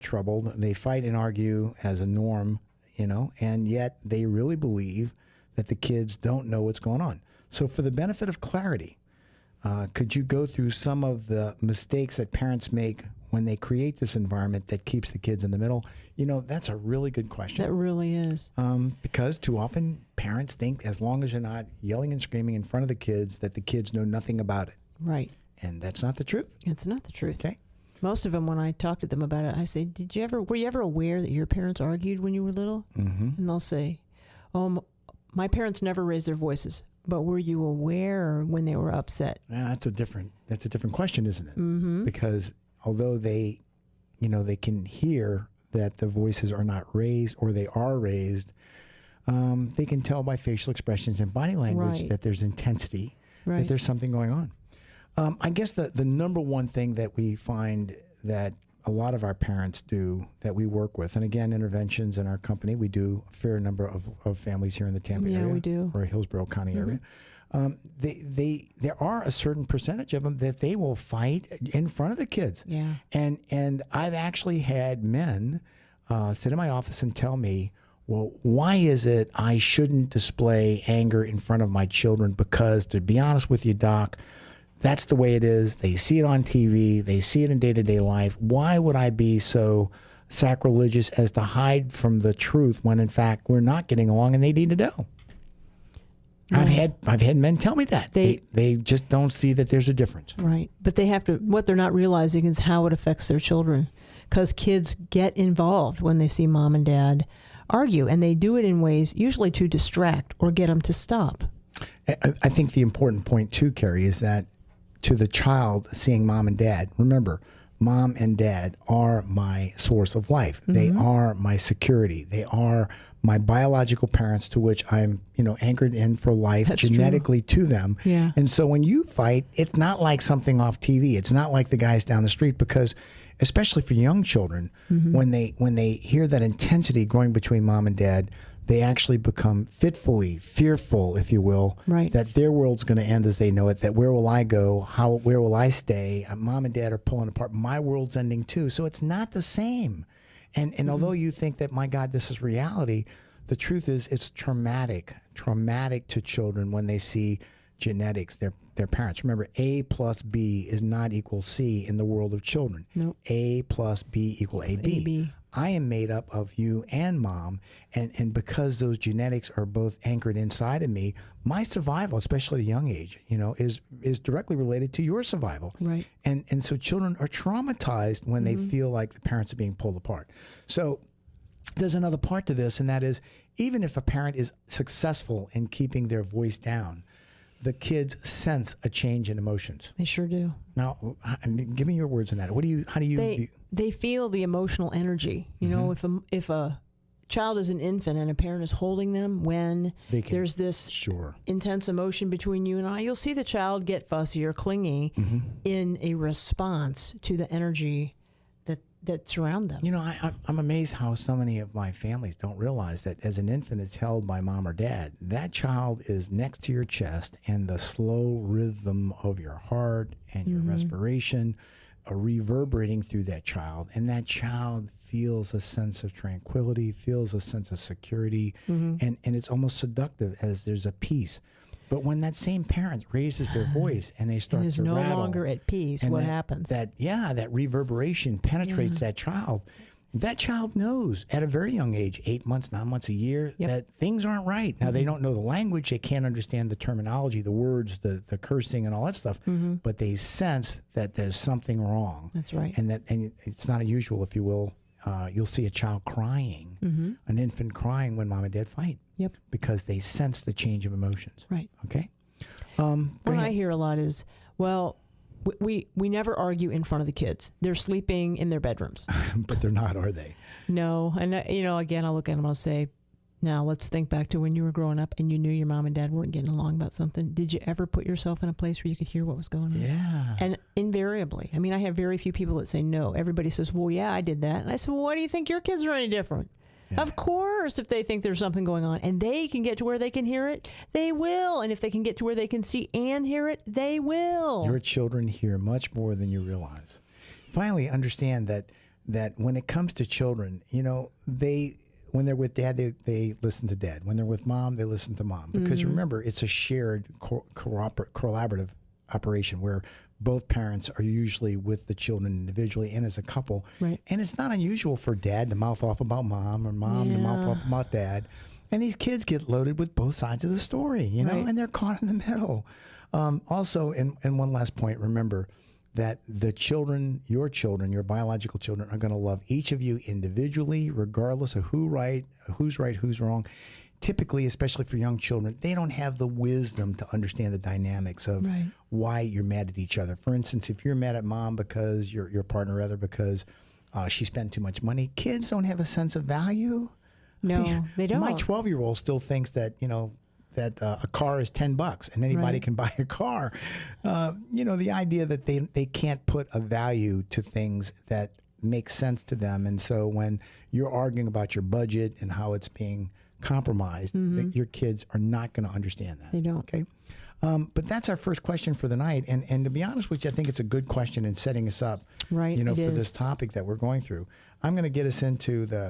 troubled. They fight and argue as a norm, and yet they really believe that the kids don't know what's going on. So for the benefit of clarity, could you go through some of the mistakes that parents make when they create this environment that keeps the kids in the middle? That's a really good question. That really is. Because too often parents think as long as you're not yelling and screaming in front of the kids that the kids know nothing about it. Right. And that's not the truth. It's not the truth. Okay. Most of them, when I talk to them about it, I say, were you ever aware that your parents argued when you were little? Mm-hmm. And they'll say, my parents never raised their voices, but were you aware when they were upset? Yeah, that's a different question, isn't it? Mm-hmm. Because although they can hear that the voices are not raised or they are raised, they can tell by facial expressions and body language Right. that there's intensity, Right. that there's something going on. I guess the number one thing that we find that a lot of our parents do that we work with, and again, interventions in our company, we do a fair number of families here in the Tampa area. Yeah, we do. Or Hillsborough County area. There are a certain percentage of them that they will fight in front of the kids. Yeah. And I've actually had men sit in my office and tell me, well, why is it I shouldn't display anger in front of my children? Because to be honest with you, Doc, that's the way it is. They see it on TV. They see it in day-to-day life. Why would I be so sacrilegious as to hide from the truth when, in fact, we're not getting along and they need to know? I've had men tell me that. They just don't see that there's a difference. Right. But they have to, what they're not realizing is how it affects their children. Because kids get involved when they see mom and dad argue, and they do it in ways usually to distract or get them to stop. I think the important point, too, Carrie, is that to the child seeing mom and dad, remember, mom and dad are my source of life. Mm-hmm. They are my security. They are my biological parents to which I'm, anchored in for life. That's genetically true. To them. Yeah. And so when you fight, it's not like something off TV. It's not like the guys down the street, because especially for young children, mm-hmm. when they hear that intensity going between mom and dad, they actually become fitfully fearful, if you will, right. that their world's going to end as they know it, that where will I go, where will I stay, mom and dad are pulling apart, my world's ending too. So it's not the same. And mm-hmm. although you think that, my God, this is reality, the truth is it's traumatic to children when they see genetics, their parents. Remember, A plus B is not equal C in the world of children. Nope. A plus B equal AB. AB. I am made up of you and mom, and because those genetics are both anchored inside of me, my survival, especially at a young age, is directly related to your survival. Right. And so children are traumatized when mm-hmm. they feel like the parents are being pulled apart. So there's another part to this, and that is, even if a parent is successful in keeping their voice down, the kids sense a change in emotions. They sure do. Now, give me your words on that. How do you? They feel the emotional energy. Mm-hmm. If a child is an infant and a parent is holding them when there's this intense emotion between you and I, you'll see the child get fussy or clingy mm-hmm. in a response to the energy that surround them. I'm amazed how so many of my families don't realize that as an infant it's held by mom or dad. That child is next to your chest, and the slow rhythm of your heart and your mm-hmm. respiration are reverberating through that child. And that child feels a sense of tranquility, feels a sense of security, mm-hmm. and it's almost seductive as there's a peace. But when that same parent raises their voice and they start to rattle, and is no longer at peace, what happens? That reverberation penetrates that child. That child knows at a very young age, 8 months, 9 months, a year, that things aren't right. Now, mm-hmm. they don't know the language. They can't understand the terminology, the words, the cursing and all that stuff. Mm-hmm. But they sense that there's something wrong. That's right. And it's not unusual, if you will. You'll see a child crying, mm-hmm. an infant crying when mom and dad fight. Yep. Because they sense the change of emotions. Right. Okay. What I hear a lot is, well, we never argue in front of the kids. They're sleeping in their bedrooms. But they're not, are they? No. And, again, I'll look at them and I'll say, now let's think back to when you were growing up and you knew your mom and dad weren't getting along about something. Did you ever put yourself in a place where you could hear what was going on? Yeah. And invariably, I have very few people that say no. Everybody says, well, yeah, I did that. And I said, well, why do you think your kids are any different? Yeah. Of course, if they think there's something going on and they can get to where they can hear it, they will. And if they can get to where they can see and hear it, they will. Your children hear much more than you realize. Finally, understand that that when it comes to children, when they're with dad, they listen to dad. When they're with mom, they listen to mom. Because remember, it's a shared collaborative operation where both parents are usually with the children individually and as a couple. Right. And it's not unusual for dad to mouth off about mom or mom to mouth off about dad. And these kids get loaded with both sides of the story, right. and they're caught in the middle. Also, and one last point, remember that the children, your biological children, are going to love each of you individually, regardless of who's right, who's wrong. Typically, especially for young children, they don't have the wisdom to understand the dynamics of why you're mad at each other. For instance, if you're mad at mom because your partner, rather, because she spent too much money, kids don't have a sense of value. No, they don't. My 12-year-old still thinks that, that a car is $10 and anybody can buy a car. The idea that they can't put a value to things that make sense to them. And so when you're arguing about your budget and how it's being compromised, your kids are not going to understand that. They don't. Okay. But that's our first question for the night. And to be honest with you, I think it's a good question in setting us up, for this topic that we're going through. I'm going to get us into the